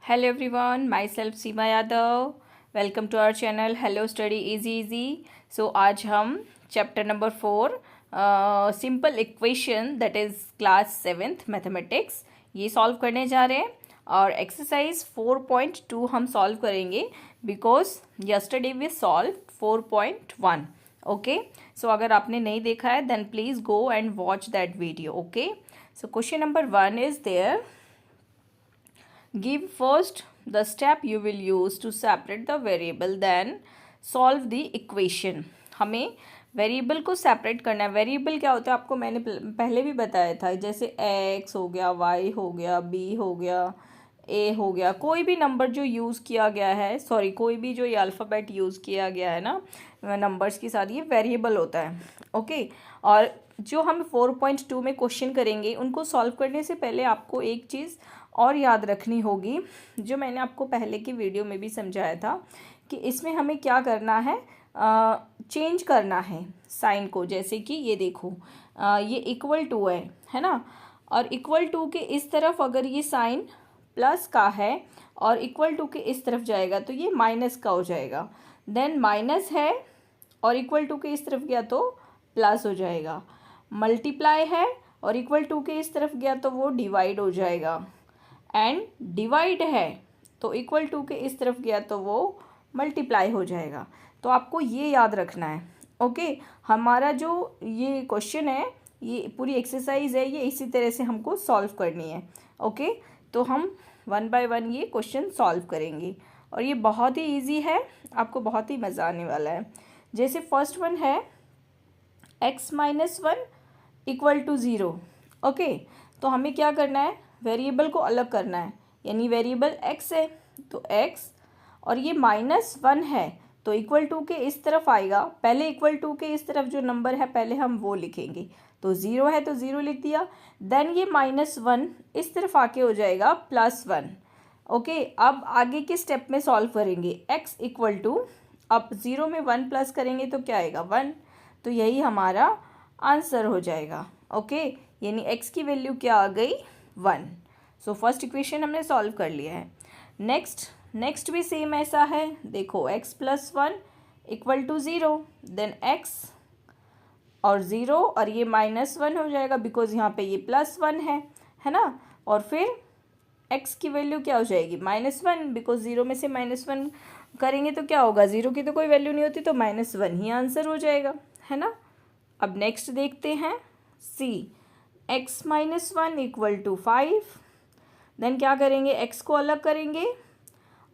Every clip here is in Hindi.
Hello everyone, myself Seema Yadav. Welcome to our channel hello study easy easy. So आज हम chapter number 4 simple equation that is class 7th mathematics ये सॉल्व करने जा रहे हैं. और एक्सरसाइज 4.2 हम सॉल्व करेंगे because yesterday we solve 4.1. Okay, so अगर आपने नहीं देखा है then please go and watch that video. Okay, so question number 1 is there. Give first the step you will use to separate the variable, then solve the equation. हमें वेरिएबल को सेपरेट करना है. वेरिएबल क्या होता है आपको मैंने पहले भी बताया था. जैसे x हो गया, y हो गया, b हो गया, a हो गया, कोई भी नंबर जो यूज़ किया गया है, सॉरी कोई भी जो ये अल्फ़ाबेट यूज़ किया गया है ना नंबर्स के साथ, ये वेरिएबल होता है. ओके, और जो हम 4.2 में क्वेश्चन करेंगे उनको सॉल्व करने से पहले आपको एक चीज़ और याद रखनी होगी जो मैंने आपको पहले की वीडियो में भी समझाया था कि इसमें हमें क्या करना है, चेंज करना है साइन को. जैसे कि ये देखो, ये इक्वल टू है ना, और इक्वल टू के इस तरफ अगर ये साइन प्लस का है और इक्वल टू के इस तरफ जाएगा तो ये माइनस का हो जाएगा. देन माइनस है और इक्वल टू के इस तरफ गया तो प्लस हो जाएगा. मल्टीप्लाई है और इक्वल टू के इस तरफ गया तो वो डिवाइड हो जाएगा. एंड डिवाइड है तो इक्वल टू के इस तरफ गया तो वो मल्टीप्लाई हो जाएगा. तो आपको ये याद रखना है. ओके, हमारा जो ये क्वेश्चन है, ये पूरी एक्सरसाइज है, ये इसी तरह से हमको सॉल्व करनी है. ओके, तो हम 1 बाय 1 ये क्वेश्चन सॉल्व करेंगे और ये बहुत ही ईजी है, आपको बहुत ही मज़ा आने वाला है. जैसे फर्स्ट वन है x minus 1 equal to 0. Okay, तो हमें क्या करना है, वेरिएबल को अलग करना है. यानी वेरिएबल x है तो x, और ये -1 है तो इक्वल टू के इस तरफ आएगा. पहले इक्वल टू के इस तरफ जो नंबर है पहले हम वो लिखेंगे. तो 0 है तो 0 लिख दिया. देन ये -1 इस तरफ आके हो जाएगा +1. ओके, अब आगे के स्टेप में सॉल्व करेंगे. x इक्वल टू, अब 0 में 1 प्लस करेंगे तो क्या आएगा 1. तो यही हमारा आंसर हो जाएगा. ओके, यानी x की वैल्यू क्या आ गई 1. सो फर्स्ट इक्वेशन हमने सॉल्व कर लिया है. नेक्स्ट भी सेम ऐसा है. देखो x plus 1 equal to 0. Then x और 0 और ये -1 हो जाएगा बिकॉज यहाँ पे ये +1 है ना. और फिर x की वैल्यू क्या हो जाएगी -1 बिकॉज 0 में से -1 करेंगे तो क्या होगा, 0 की तो कोई वैल्यू नहीं होती तो -1 ही आंसर हो जाएगा, है ना. अब नेक्स्ट देखते हैं c. x minus 1 equal to 5. Then क्या करेंगे, x को अलग करेंगे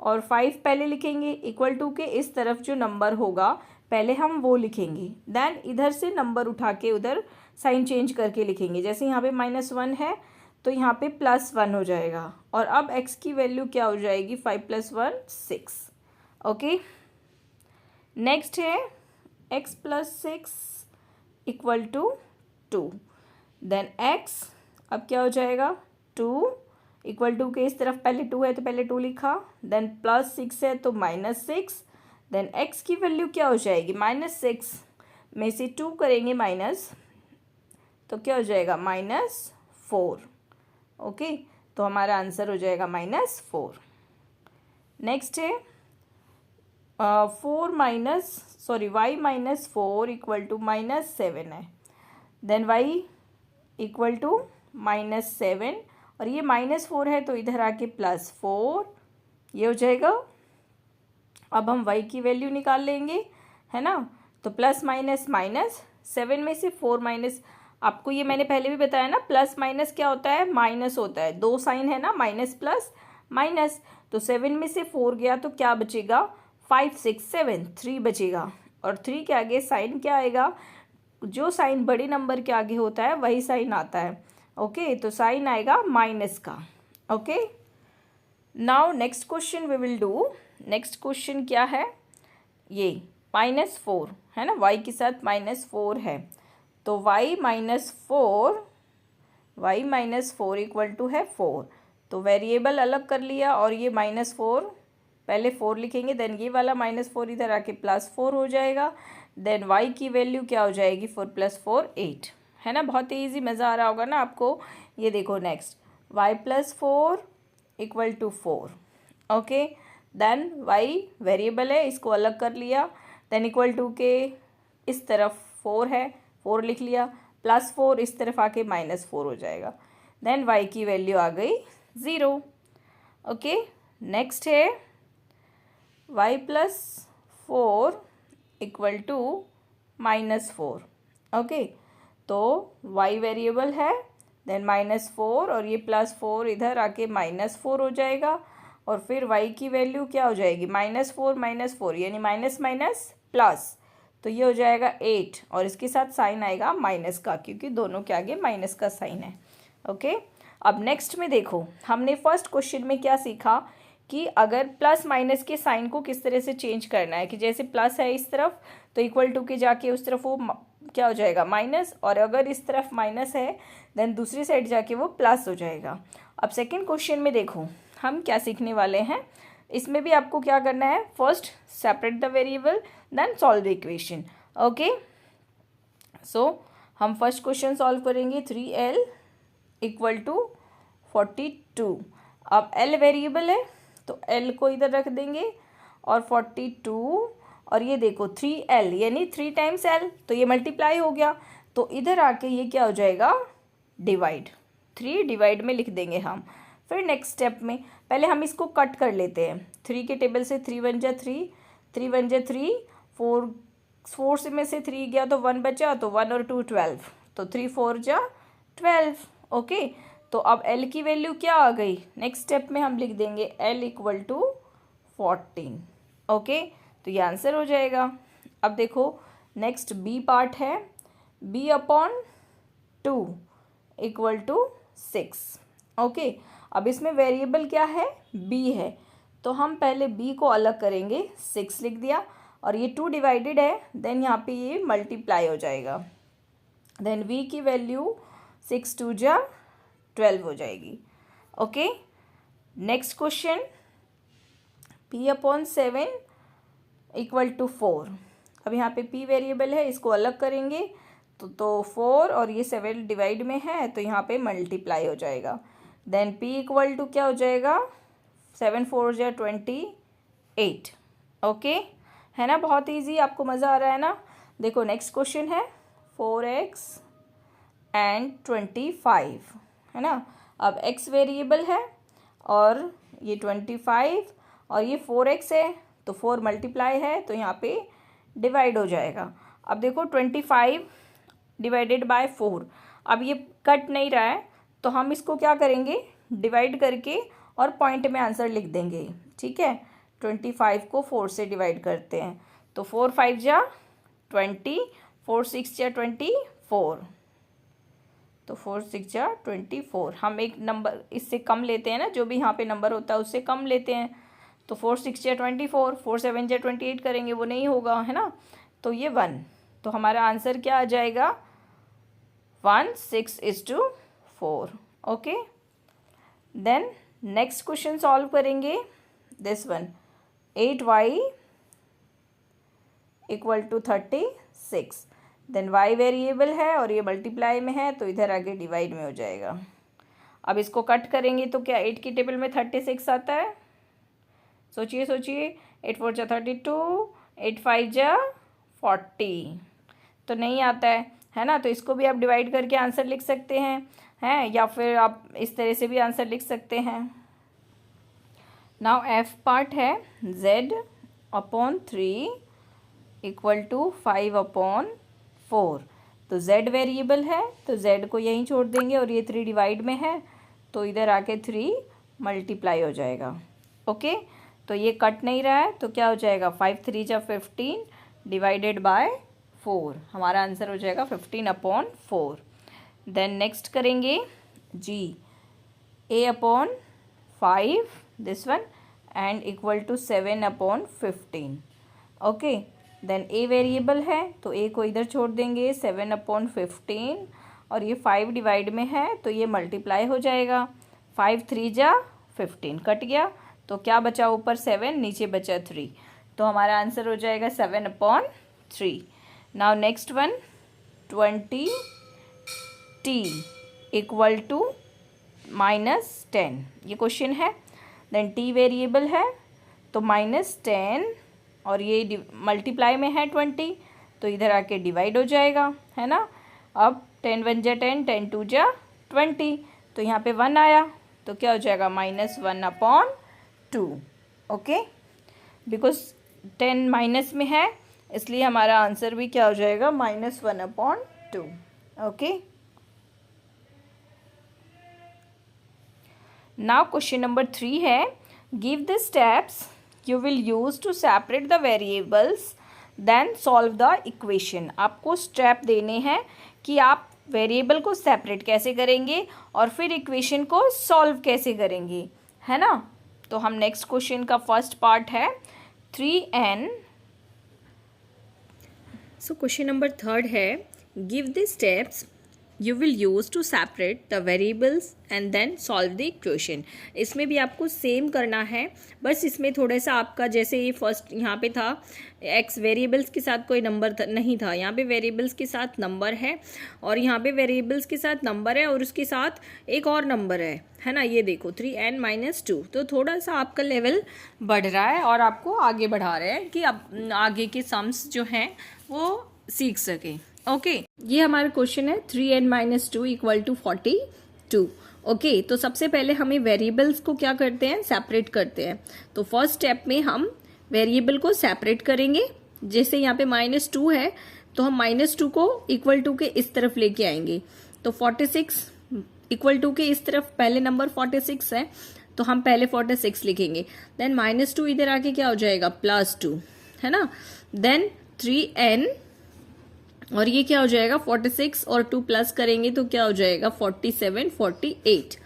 और 5 पहले लिखेंगे. इक्वल टू के इस तरफ जो नंबर होगा पहले हम वो लिखेंगे. देन इधर से नंबर उठा के उधर साइन चेंज करके लिखेंगे. जैसे यहाँ पे -1 है तो यहाँ पे +1 हो जाएगा. और अब x की वैल्यू क्या हो जाएगी, 5 + 1 6. ओके, नेक्स्ट है x plus 6 equal to 2. Then x अब क्या हो जाएगा 2 इक्वल टू के इस तरफ पहले 2 है तो पहले 2 लिखा. देन +6 है तो -6. देन x की वैल्यू क्या हो जाएगी, -6 में से 2 करेंगे माइनस तो क्या हो जाएगा -4. ओके, तो हमारा आंसर हो जाएगा -4. नेक्स्ट है y माइनस 4 इक्वल टू -7 है. देन y इक्वल टू -7 और ये -4 है तो इधर आके +4 ये हो जाएगा. अब हम y की वैल्यू निकाल लेंगे, है ना. तो प्लस माइनस माइनस, 7 में से 4 माइनस, आपको ये मैंने पहले भी बताया ना, प्लस माइनस क्या होता है, माइनस होता है. दो साइन है ना, माइनस प्लस माइनस. तो 7 में से 4 गया तो क्या बचेगा, 5 6 7 3 बचेगा. और 3 के आगे साइन क्या आएगा, जो साइन बड़े नंबर के आगे होता है वही साइन आता है. ओके, तो साइन आएगा माइनस का. Okay, now next question we will do. Next question क्या है, ये -4 है ना, y के साथ -4 है तो y माइनस 4 इक्वल टू है 4. तो वेरिएबल अलग कर लिया और ये -4 पहले 4 लिखेंगे. देन ये वाला -4 इधर आके +4 हो जाएगा. देन y की वैल्यू क्या हो जाएगी, 4 + 4 8, है ना. बहुत ही ईजी, मज़ा आ रहा होगा ना आपको. ये देखो next y + 4 equal to 4. Okay. Then y variable है, इसको अलग कर लिया। देन इक्वल टू के इस तरफ 4 है, 4 लिख लिया, +4 इस तरफ आके -4 हो जाएगा। देन y की वैल्यू आ गई 0। ओके, नेक्स्ट है y + 4 इक्वल टू -4। ओके, तो y वेरिएबल है, देन -4 और ये +4 इधर आके -4 हो जाएगा। और फिर y की वैल्यू क्या हो जाएगी, -4 यानी माइनस माइनस प्लस, तो ये हो जाएगा 8 और इसके साथ साइन आएगा माइनस का, क्योंकि दोनों के आगे माइनस का साइन है। ओके, अब नेक्स्ट में देखो, हमने फर्स्ट क्वेश्चन में क्या सीखा कि अगर प्लस माइनस के साइन को किस तरह से चेंज करना है, कि जैसे प्लस है इस तरफ तो इक्वल टू के जाके उस तरफ वो क्या हो जाएगा माइनस, और अगर इस तरफ माइनस है देन दूसरी साइड जाके वो प्लस हो जाएगा। अब सेकंड क्वेश्चन में देखो हम क्या सीखने वाले हैं, इसमें भी आपको क्या करना है, first separate the variable then solve the equation. Okay, so हम फर्स्ट क्वेश्चन सॉल्व करेंगे। 3l equal to 42। अब l वेरिएबल है तो l को इधर रख देंगे और 42, और ये देखो 3l यानी 3 टाइम्स l, तो ये मल्टीप्लाई हो गया, तो इधर आके ये क्या हो जाएगा डिवाइड, 3 डिवाइड में लिख देंगे हम। फिर नेक्स्ट स्टेप में पहले हम इसको कट कर लेते हैं। 3 के टेबल से 3 × 3, 3 × 3, 4 से में से 3 गया तो 1 बचा, तो 1 और 2 12, तो 3 4 × 12। ओके, तो अब l की वैल्यू क्या आ गई, नेक्स्ट स्टेप में हम लिख देंगे l इक्वल टू 14। ओके, तो ये आंसर हो जाएगा। अब देखो नेक्स्ट b पार्ट है, b/2 इक्वल टू 6। ओके, अब इसमें वेरिएबल क्या है, b है, तो हम पहले b को अलग करेंगे, 6 लिख दिया, और ये 2 डिवाइडेड है, देन यहाँ पे ये मल्टीप्लाई हो जाएगा, देन v की वैल्यू 6 2 × 12 हो जाएगी। Okay, next question, p/7 equal to 4। अब यहाँ पे p वेरिएबल है, इसको अलग करेंगे तो 4 और ये 7 डिवाइड में है, तो यहाँ पे मल्टीप्लाई हो जाएगा, देन p इक्वल टू क्या हो जाएगा, 7 4 × 28। ओके, है ना, बहुत इजी, आपको मज़ा आ रहा है ना। देखो नेक्स्ट क्वेश्चन है 4x एंड 25, है ना। अब x वेरिएबल है और ये 25 और ये 4x है, तो 4 मल्टीप्लाई है, तो यहाँ पे डिवाइड हो जाएगा। अब देखो 25 डिवाइडेड बाय 4, अब ये कट नहीं रहा है, तो हम इसको क्या करेंगे, डिवाइड करके और पॉइंट में आंसर लिख देंगे। ठीक है, 25 को 4 से डिवाइड करते हैं, तो 4 5 × 20, 4 6 × 24, तो 4 6 × 24। हम एक नंबर इससे कम लेते हैं ना, जो भी यहाँ पे नंबर होता है उससे कम लेते हैं, तो 4 6 × 24, 4 7 × 28 करेंगे, वो नहीं होगा, है ना, तो ये 1, तो हमारा आंसर क्या आ जाएगा 1 6:4। Okay, then next question solve करेंगे, this one 8y equal to 36, then y variable है और ये मल्टीप्लाई में है, तो इधर आगे डिवाइड में हो जाएगा। अब इसको कट करेंगे तो क्या 8 की टेबल में 36 आता है, सोचिए सोचिए, 8 4 × 32, 8 5 × 40, तो नहीं आता है ना, तो इसको भी आप डिवाइड करके आंसर लिख सकते हैं, या फिर आप इस तरह से भी आंसर लिख सकते हैं। नाउ f पार्ट है z/3 इक्वल टू 5/4, तो z वेरिएबल है, तो z को यहीं छोड़ देंगे, और ये 3 डिवाइड में है, तो इधर आके 3 मल्टीप्लाई हो जाएगा। ओके, तो ये कट नहीं रहा है, तो क्या हो जाएगा 5 3 × 15 डिवाइडेड बाय 4, हमारा आंसर हो जाएगा 15/4। देन नेक्स्ट करेंगे g a/5 this one and equal to 7/15। Okay, then a variable है, तो a को इधर छोड़ देंगे, 7/15, और ये 5 डिवाइड में है, तो ये मल्टीप्लाई हो जाएगा, 5 3 × 15 कट गया, तो क्या बचा ऊपर 7, नीचे बचा 3, तो हमारा आंसर हो जाएगा 7/3। Now next one 20t equal to -10, ये क्वेश्चन है। देन t वेरिएबल है तो -10 और ये मल्टीप्लाई में है 20 तो इधर आके डिवाइड हो जाएगा, है ना। अब 10 1 जा 10, 10 2 जा 20 तो यहाँ पे 1 आया तो क्या हो जाएगा -1/2। ओके, बिकॉज 10 माइनस में है इसलिए हमारा आंसर भी क्या हो जाएगा -1/2। ओके, नाउ क्वेश्चन नंबर 3 है, give the steps you will use to separate the variables then solve the equation. आपको स्टेप देने हैं कि आप वेरिएबल को सेपरेट कैसे करेंगे और फिर इक्वेशन को सॉल्व कैसे करेंगे, है ना। तो हम नेक्स्ट क्वेश्चन का फर्स्ट पार्ट है 3n। सो क्वेश्चन नंबर 3 है, give the steps you will use to separate the variables and then solve the equation। इसमें भी आपको सेम करना है, बस इसमें थोड़ा सा आपका जैसे ये फर्स्ट यहाँ पे था x वेरिएबल्स के साथ कोई नंबर नहीं था, यहाँ पे वेरिएबल्स के साथ नंबर है और यहाँ पे वेरिएबल्स के साथ नंबर है और उसके साथ एक और नंबर है ना। ये देखो 3n-2, तो थोड़ा सा आपका लेवल बढ़ रहा है और आपको आगे बढ़ा रहे हैं कि अब आगे के सम्स जो हैं वो सीख सकें। ओके, ये हमारा क्वेश्चन है 3n-2 इक्वल टू 42। ओके, तो सबसे पहले हमें वेरिएबल्स को क्या करते हैं, सेपरेट करते हैं। तो फर्स्ट स्टेप में हम वेरिएबल को सेपरेट करेंगे। जैसे यहाँ पे -2 है तो हम -2 को इक्वल टू के इस तरफ लेके आएंगे, तो 46 इक्वल टू के इस तरफ पहले नंबर 46 है तो हम पहले 46 लिखेंगे, देन -2 इधर आके क्या हो जाएगा +2, है ना। देन 3n और ये क्या हो जाएगा 46 और 2 प्लस करेंगे तो क्या हो जाएगा 47 48।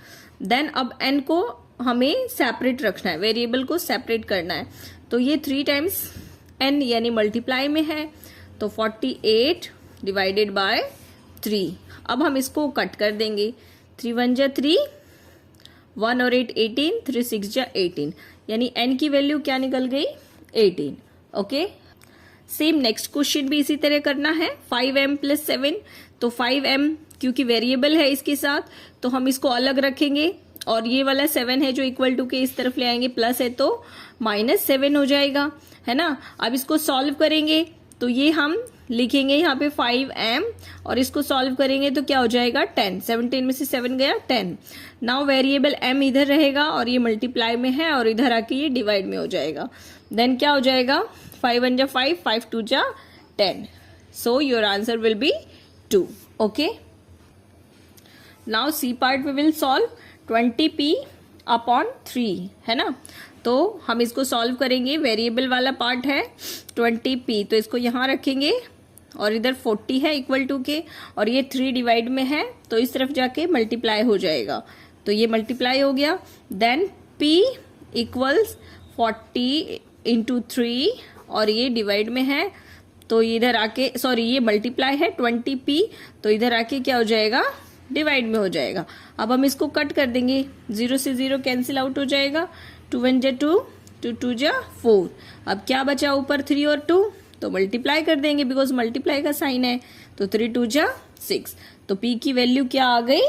देन अब n को हमें सेपरेट रखना है, वेरिएबल को सेपरेट करना है, तो ये 3 टाइम्स n यानी मल्टीप्लाई में है तो 48 डिवाइडेड बाय 3। अब हम इसको कट कर देंगे, 3 1 जा 3, 1 और 8 18, 3 6 जा 18 यानी n की वैल्यू क्या निकल गई 18। ओके, सेम नेक्स्ट क्वेश्चन भी इसी तरह करना है 5m + 7। तो 5m क्योंकि वेरिएबल है इसके साथ तो हम इसको अलग रखेंगे और ये वाला 7 है जो इक्वल टू के इस तरफ ले आएंगे, प्लस है तो -7 हो जाएगा, है ना। अब इसको सॉल्व करेंगे तो ये हम लिखेंगे यहाँ पे 5m और इसको सॉल्व करेंगे तो क्या हो जाएगा 10, 17 में से 7 गया 10। नाउ वेरिएबल m इधर रहेगा और ये मल्टीप्लाई में है और इधर आके ये डिवाइड में हो जाएगा। देन क्या हो जाएगा 5 1 जा 5, 5 2 जा 10। So your answer will be 2। Okay, now C part we will solve 20p/3, है ना। तो हम इसको सॉल्व करेंगे, वेरिएबल वाला पार्ट है 20p तो इसको यहाँ रखेंगे और इधर 40 है इक्वल टू के और ये 3 डिवाइड में है तो इस तरफ जाके मल्टीप्लाई हो जाएगा, तो ये मल्टीप्लाई हो गया। देन p इक्वल्स 40 × 3 और ये डिवाइड में है तो इधर आके सॉरी ये मल्टीप्लाई है 20p तो इधर आके क्या हो जाएगा डिवाइड में हो जाएगा। अब हम इसको कट कर देंगे, 0 से 0 कैंसिल आउट हो जाएगा, 2 1 जा 2, 2 2 जा 4। अब क्या बचा ऊपर 3 और 2 तो मल्टीप्लाई कर देंगे बिकॉज मल्टीप्लाई का साइन है, तो 3 2 जा 6 तो p की वैल्यू क्या आ गई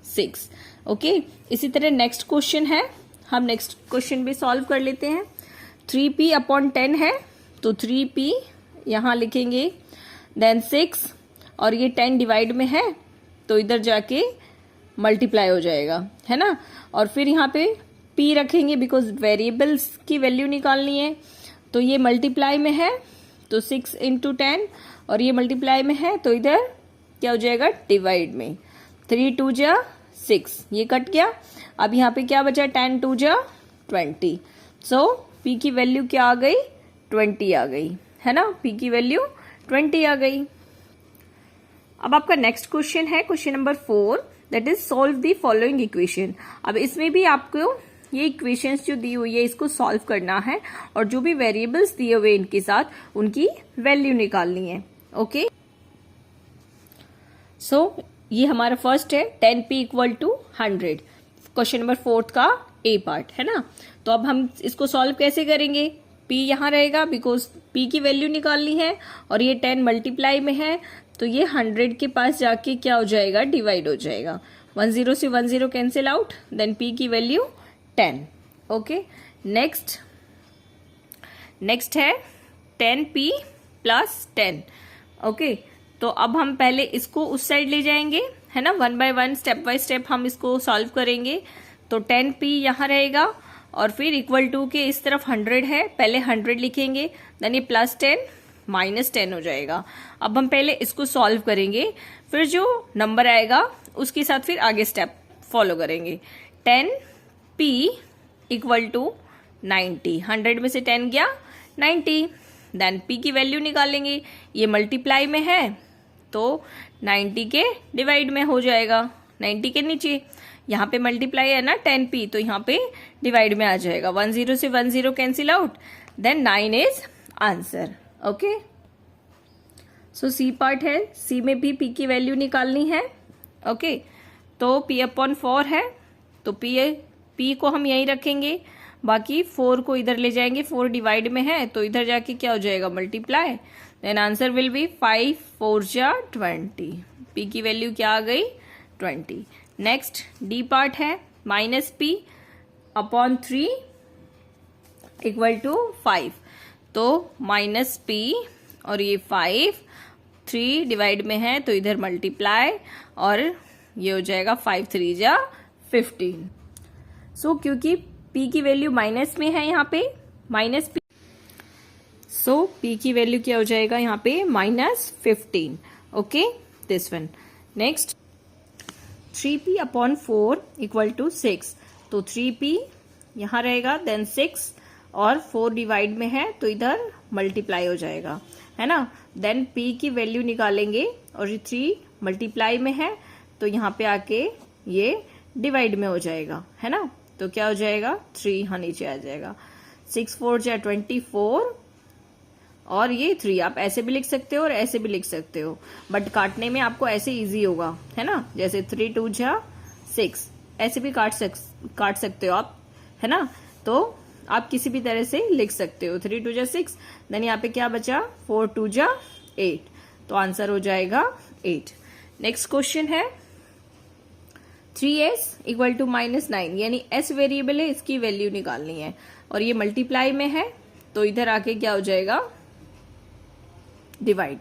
6। ओके, इसी तरह नेक्स्ट क्वेश्चन है, हम नेक्स्ट क्वेश्चन भी सॉल्व कर लेते हैं। 3p/10 है तो 3p यहाँ लिखेंगे, देन 6 और ये 10 डिवाइड में है तो इधर जाके मल्टीप्लाई हो जाएगा, है ना। और फिर यहाँ पे p रखेंगे बिकॉज वेरिएबल्स की वैल्यू निकालनी है, तो ये मल्टीप्लाई में है तो 6 × 10 और ये मल्टीप्लाई में है तो इधर क्या हो जाएगा डिवाइड में, 3 2 जा 6 ये कट गया। अब यहाँ पे क्या बचा 10 2 जा 20। सो p की वैल्यू क्या आ गई 20 आ गई, है ना। p की वैल्यू 20 आ गई। अब आपका नेक्स्ट क्वेश्चन है question number 4, that is solve the following equation. अब इसमें भी आपको ये इक्वेशंस जो दी हुई है इसको सॉल्व करना है और जो भी वेरिएबल्स दिए हुए इनके साथ उनकी वैल्यू निकालनी है। ओके, सो ये हमारा फर्स्ट है 10p = 100, क्वेश्चन नंबर 4 का ए पार्ट, है ना। तो अब हम इसको सॉल्व कैसे करेंगे, p यहाँ रहेगा बिकॉज p की वैल्यू निकालनी है और ये 10 मल्टीप्लाई में है तो ये 100 के पास जाके क्या हो जाएगा डिवाइड हो जाएगा, 10 से 10 कैंसिल आउट, देन p की वैल्यू 10। ओके, नेक्स्ट है 10p प्लस 10। ओके, तो अब हम पहले इसको उस साइड ले जाएंगे, है ना, 1 बाय 1 स्टेप बाय स्टेप हम इसको सॉल्व करेंगे। तो 10p यहाँ रहेगा और फिर इक्वल टू के इस तरफ 100 है, पहले 100 लिखेंगे, देन ये प्लस 10 माइनस 10 हो जाएगा। अब हम पहले इसको सॉल्व करेंगे, फिर जो नंबर आएगा उसके साथ फिर आगे स्टेप फॉलो करेंगे। 10p इक्वल टू 90, 100 में से 10 गया 90, देन p की वैल्यू निकालेंगे, ये मल्टीप्लाई में है तो 90 के डिवाइड में हो जाएगा, 90 के नीचे, यहाँ पे मल्टीप्लाई है ना 10p, तो यहाँ पे डिवाइड में आ जाएगा, 10 से 10 cancel out, then 9 is answer. Okay, so C part है, सी में भी p की वैल्यू निकालनी है। ओके, तो p/4 है, तो p को हम यहीं रखेंगे, बाकी 4 को इधर ले जाएंगे, 4 डिवाइड में है तो इधर जाके क्या हो जाएगा, multiply, then answer will be 5 4 जा 20, p की वैल्यू क्या आ गई, 20। नेक्स्ट डी पार्ट है, -p/3 इक्वल टू 5, तो -p और ये 5, 3 डिवाइड में है तो इधर मल्टीप्लाई और ये हो जाएगा 5 3 जा 15। सो क्योंकि p की वैल्यू माइनस में है यहाँ पे -p, सो p की वैल्यू क्या हो जाएगा यहाँ पे -15। Okay, this one. Next 3p/4 equal to 6, तो 3p यहाँ रहेगा, देन 6 और 4 डिवाइड में है तो इधर मल्टीप्लाई हो जाएगा, है ना, देन p की वैल्यू निकालेंगे और ये 3 मल्टीप्लाई में है तो यहाँ पे आके ये डिवाइड में हो जाएगा, है ना, तो क्या हो जाएगा, 3 यहाँ नीचे आ जाएगा, 6 4 जा 24 और ये 3 आप ऐसे भी लिख सकते हो और ऐसे भी लिख सकते हो, बट काटने में आपको ऐसे इजी होगा, है ना, जैसे 3 2 जा 6 ऐसे भी काट सकते हो आप, है ना, तो आप किसी भी तरह से लिख सकते हो। 3 2 जा 6, देन यहाँ पे क्या बचा, 4 2 जा 8, तो आंसर हो जाएगा 8। नेक्स्ट क्वेश्चन है 3s इक्वल टू -9, यानी s वेरिएबल है, इसकी वैल्यू निकालनी है और ये मल्टीप्लाई में है तो इधर आके क्या हो जाएगा, डिवाइड।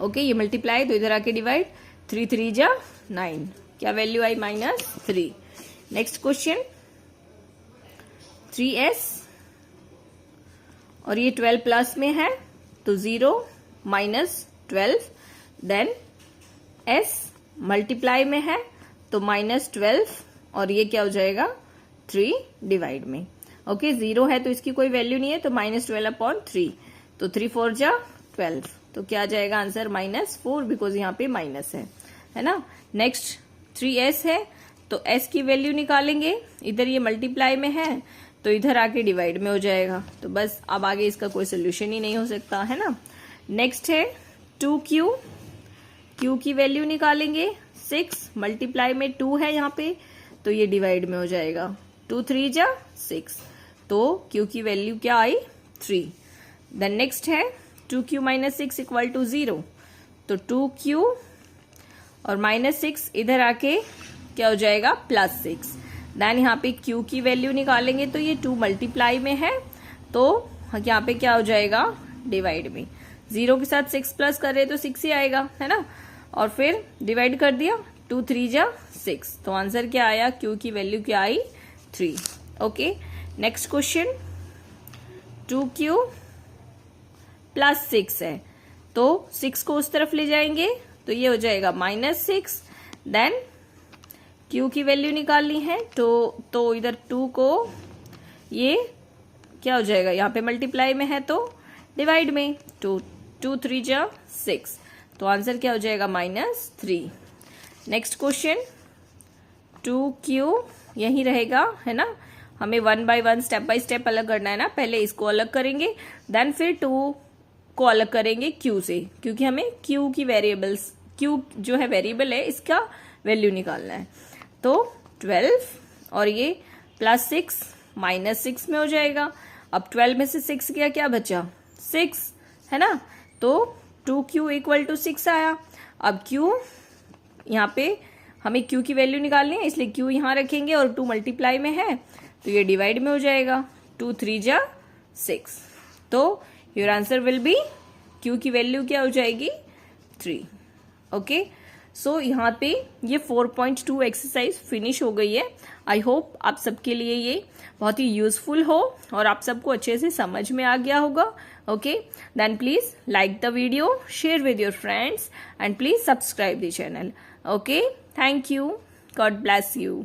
ओके, ये मल्टीप्लाई तो इधर आके डिवाइड, 3 3 जा 9, क्या वैल्यू आई, -3। नेक्स्ट क्वेश्चन 3s और ये 12 प्लस में है तो 0 -12, देन s मल्टीप्लाई में है तो -12 और ये क्या हो जाएगा, 3 डिवाइड में। ओके, 0 है तो इसकी कोई वैल्यू नहीं है तो -12/3, तो 3 4 जा 12, तो क्या आ जाएगा आंसर, -4, बिकॉज यहाँ पे माइनस है ना। नेक्स्ट 3s है तो s की वैल्यू निकालेंगे, इधर ये मल्टीप्लाई में है तो इधर आके डिवाइड में हो जाएगा, तो बस अब आगे इसका कोई सोल्यूशन ही नहीं हो सकता, है ना। नेक्स्ट है 2q, q की वैल्यू निकालेंगे, 6 मल्टीप्लाई में 2 है यहाँ पे तो ये डिवाइड में हो जाएगा, 2 3 जा 6, तो q की वैल्यू क्या आई, 3। देन नेक्स्ट है 2q - 6 इक्वल टू 0, तो 2q और -6 इधर आके क्या हो जाएगा, +6, देन यहाँ पे q की वैल्यू निकालेंगे तो ये 2 मल्टीप्लाई में है तो यहाँ पे क्या हो जाएगा, डिवाइड में, 0 के साथ 6 प्लस कर रहे तो 6 ही आएगा, है ना, और फिर डिवाइड कर दिया, 2 3 जा 6, तो आंसर क्या आया, q की वैल्यू क्या आई, 3। ओके, नेक्स्ट क्वेश्चन 2q + 6 है तो 6 को उस तरफ ले जाएंगे तो ये हो जाएगा -6, देन q की वैल्यू निकालनी है तो इधर 2 को ये क्या हो जाएगा, यहाँ पे मल्टीप्लाई में है तो डिवाइड में, 2 3 जा 6, तो आंसर क्या हो जाएगा, -3। नेक्स्ट क्वेश्चन 2q यही रहेगा, है ना, हमें 1 बाय 1 स्टेप बाय स्टेप अलग करना है ना, पहले इसको अलग करेंगे देन फिर 2 को अलग करेंगे q से, क्योंकि हमें q की वेरिएबल्स, q जो है वेरिएबल है इसका वैल्यू निकालना है, तो 12 और ये +6 -6 में हो जाएगा, अब 12 में से 6 गया, क्या बचा, 6, है ना, तो 2q इक्वल टू 6 आया। अब q यहाँ पे हमें q की वैल्यू निकालनी है इसलिए q यहाँ रखेंगे और 2 मल्टीप्लाई में है तो ये डिवाइड में हो जाएगा, 2 3 जा 6, तो your answer will B, Q की वैल्यू क्या हो जाएगी 3। ओके, सो यहाँ पे ये 4.2 एक्सरसाइज फिनिश हो गई है। आई होप आप सबके लिए ये बहुत ही यूजफुल हो और आप सबको अच्छे से समझ में आ गया होगा। Okay, then please like the video, share with your friends and please subscribe the channel. Okay, thank you, God bless you.